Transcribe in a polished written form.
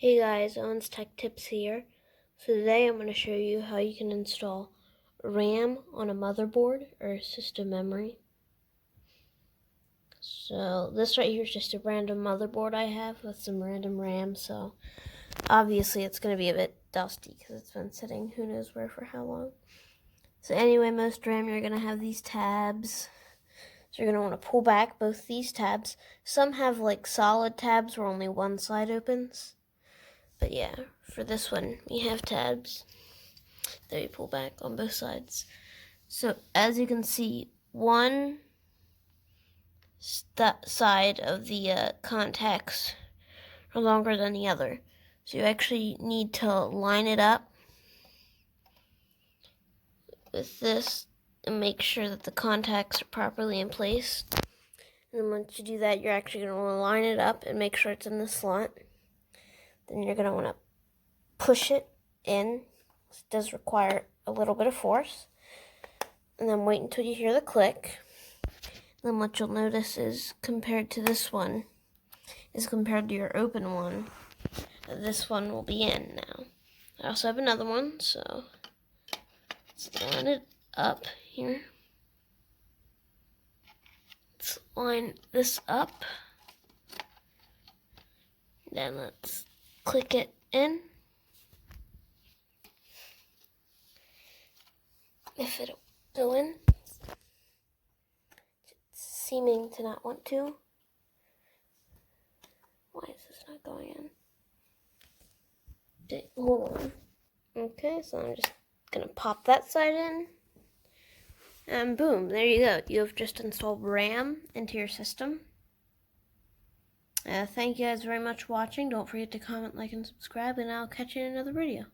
Hey guys, Owen's Tech Tips here. So today I'm going to show you how you can install RAM on a motherboard or system memory. So this right here is just a random motherboard I have with some random RAM, so obviously it's going to be a bit dusty because it's been sitting who knows where for how long. So anyway, most RAM you're going to have these tabs. So you're going to want to pull back both these tabs. Some have like solid tabs where only one side opens. But yeah, for this one, we have tabs that we pull back on both sides. So as you can see, one side of the contacts are longer than the other. So you actually need to line it up with this and make sure that the contacts are properly in place. And then once you do that, you're actually going to want to line it up and make sure it's in the slot. Then you're going to want to push it in. It does require a little bit of force. And then wait until you hear the click. Then what you'll notice is compared to this one, is compared to your open one, this one will be in now. I also have another one, so let's line it up here. Let's line this up. Then let's click it in. If it'll go in. It's seeming to not want to. Why is this not going in? Hold on. Okay, so I'm just gonna pop that side in. And boom, there you go. You have just installed RAM into your system. Thank you guys very much for watching. Don't forget to comment, like, and subscribe, and I'll catch you in another video.